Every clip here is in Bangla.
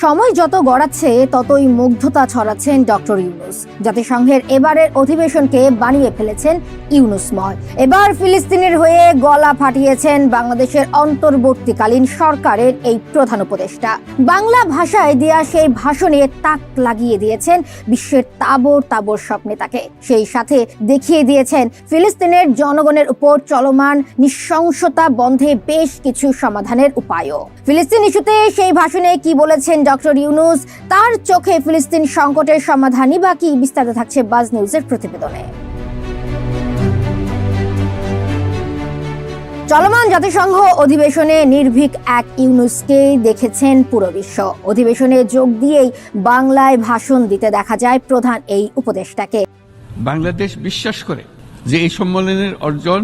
সময় যত গড়াচ্ছে ততই মুগ্ধতা ছড়াচ্ছেন ডক্টর ইউনূস। জাতিসংঘের এবারের অধিবেশনকে বানিয়ে ফেলেছেন ইউনূসময়। এবার ফিলিস্তিনের হয়ে গলা ফাটিয়েছেন বাংলাদেশের অন্তর্বর্তীকালীন সরকারের এই প্রধান উপদেষ্টা। বাংলা ভাষায় দেয়া সেই ভাষণে তাক লাগিয়ে দিয়েছেন বিশ্বের তাবর তাবর সব নেতাকে। সেই সাথে দেখিয়ে দিয়েছেন ফিলিস্তিনের জনগণের উপর চলমান নৃশংসতা বন্ধে বেশ কিছু সমাধানের উপায়ও। ফিলিস্তিন ইস্যুতে সেই ভাষণে কি বলেছেন ডক্টর ইউনূস, তার চোখে ফিলিস্তিন সংকটের সমাধানই বা কি, বিস্তারিত থাকছে বাজ নিউজের প্রতিবেদনে। চলমান জাতিসংঘ অধিবেশনে নির্ভীক এক ইউনূসকে দেখেছেন পুরো বিশ্ব। অধিবেশনে যোগ দিয়েই বাংলায় ভাষণ দিতে দেখা যায় প্রধান এই উপদেষ্টাকে। বাংলাদেশ বিশ্বাস করে যে এই সম্মেলনের অর্জন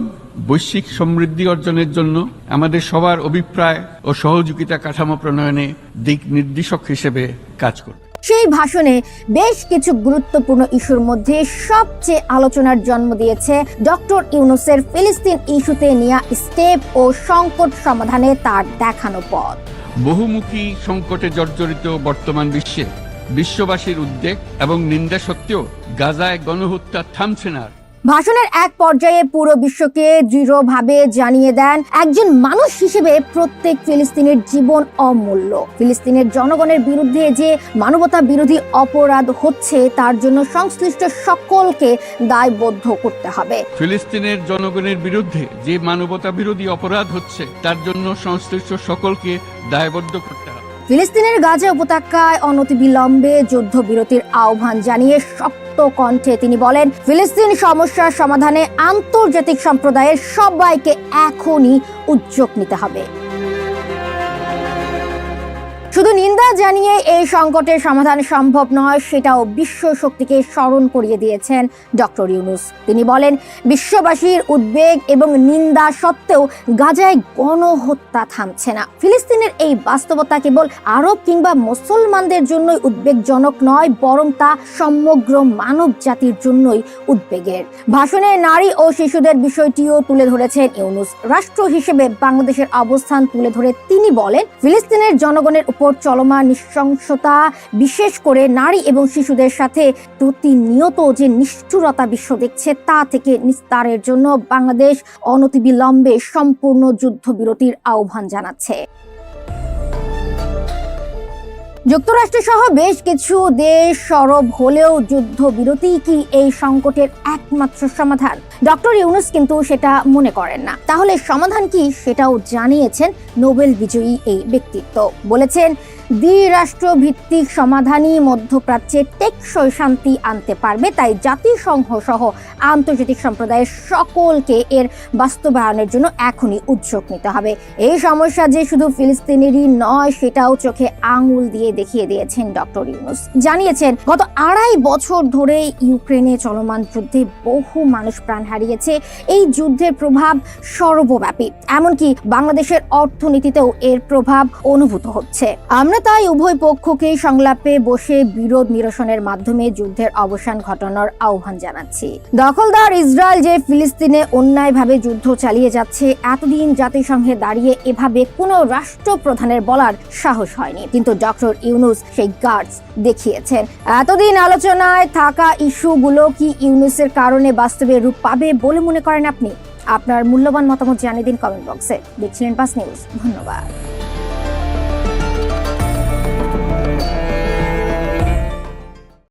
বৈশ্বিক সমৃদ্ধি অর্জনের জন্য আমাদের সবার অভিপ্রায় ও সহযোগিতা কাঠামো প্রণয়নে দিক নির্দেশক হিসেবে কাজ করবে। সেই ভাষণে বেশ কিছু গুরুত্বপূর্ণ ইস্যুর মধ্যে সবচেয়ে আলোচনার জন্ম দিয়েছে ডক্টর ইউনূসের ফিলিস্তিন ইস্যুতে নেওয়া স্টেপ ও সংকট সমাধানে তার দেখানো পথ। বহুমুখী সংকটে জর্জরিত বর্তমান বিশ্বে বিশ্ববাসীর উদ্বেগ এবং নিন্দা সত্ত্বেও গাজায় গণহত্যা থামছে না। ভাষণের এক পর্যায়ে পুরো বিশ্বকে দৃঢ়ভাবে জানিয়ে দেন, একজন মানুষ হিসেবে প্রত্যেক ফিলিস্তিনের জীবন অমূল্য। ফিলিস্তিনের জনগণের বিরুদ্ধে যে মানবতা বিরোধী অপরাধ হচ্ছে তার জন্য সংশ্লিষ্ট সকলকে দায়বদ্ধ করতে হবে। ফিলিস্তিনের জনগণের বিরুদ্ধে যে মানবতা বিরোধী অপরাধ হচ্ছে তার জন্য সংশ্লিষ্ট সকলকে দায়বদ্ধ করতে হবে। ফিলিস্তিনের গাজা উপত্যকায় অনতিবিলম্বে যুদ্ধবিরতির আহ্বান জানিয়ে শক্ত কণ্ঠে তিনি বলেন, ফিলিস্তিন সমস্যার সমাধানে আন্তর্জাতিক সম্প্রদায়ের সবাইকে এখনই উদ্যোগ নিতে হবে। শুধু নিন্দা জানিয়ে এই সংকটের সমাধান সম্ভব নয়, সেটাও বিশ্ব শক্তিকে স্মরণ করিয়ে দিয়েছেন ডক্টর ইউনূস। তিনি বলেন, বিশ্ববাসীর উদ্বেগ এবং নিন্দা সত্ত্বেও গাজায় গণহত্যা থামছে না। ফিলিস্তিনের এই বাস্তবতা কেবল আরব কিংবা মুসলমানদের জন্যই উদ্বেগজনক নয়, বরং তা সমগ্র মানব জাতির জন্যই উদ্বেগের। ভাষণে নারী ও শিশুদের বিষয়টিও তুলে ধরেছেন ইউনূস। রাষ্ট্র হিসেবে বাংলাদেশের অবস্থান তুলে ধরে তিনি বলেন, ফিলিস্তিনের জনগণের চলমান নৃশংসতা, বিশেষ করে নারী এবং শিশুদের সাথে প্রতিনিয়ত যে নিষ্ঠুরতা বিশ্ব দেখছে, তা থেকে নিস্তারের জন্য বাংলাদেশ অনতিবিলম্বে সম্পূর্ণ যুদ্ধবিরতির আহ্বান জানাচ্ছে। যুক্তরাষ্ট্র সহ বেশ কিছু দেশ সরব হলেও যুদ্ধবিরতি কি এই সংকটের একমাত্র সমাধান? ডক্টর ইউনূস কিন্তু সেটা মনে করেন না। তাহলে সমাধান কি, সেটাও জানিয়েছেন নোবেল বিজয়ী এই ব্যক্তিত্ব। বলেছেন, দ্বিরাষ্ট্র ভিত্তিক সমাধানই মধ্যপ্রাচ্যে টেকসই শান্তি আনতে পারবে। তাই জাতিসংঘ সহ আন্তর্জাতিক সম্প্রদায়ের সকলকে এর বাস্তবায়নের জন্য এখনই উদ্যোগ নিতে হবে। এই সমস্যা যে শুধু ফিলিস্তিনেরই নয়, সেটাও চোখে আঙুল দিয়ে দেখিয়ে দিয়েছেন ডক্টর ইউনূস। জানিয়েছেন, গত 2.5 বছর ধরে ইউক্রেনে চলমান যুদ্ধে বহু মানুষ প্রাণ হারিয়েছে। এই যুদ্ধের প্রভাব সর্বব্যাপী, এমনকি বাংলাদেশের অর্থনীতিতেও এর প্রভাব অনুভূত হচ্ছে। আমরা তাই উভয় পক্ষকে সংলাপে বসে বিরোধ নিরসনের মাধ্যমে যুদ্ধের অবসান ঘটানোর আহ্বান জানাচ্ছি। দখলদার ইসরায়েল যে ফিলিস্তিনে অন্যায়ভাবে যুদ্ধ চালিয়ে যাচ্ছে, এতদিন জাতিসংঘে দাঁড়িয়ে এভাবে কোনো রাষ্ট্রপ্রধানের বলার সাহস হয়নি, কিন্তু ডক্টর ইউনূস সেই গার্ডস দেখিয়েছেন। এতদিন আলোচনায় থাকা ইস্যুগুলো কি ইউনূসের কারণে বাস্তবে রূপ পাবে বলে মনে করেন আপনি? আপনার মূল্যবান মতামত জানিয়ে দিন কমেন্ট বক্সে। দেখছিলেন বাজ নিউজ। ধন্যবাদ।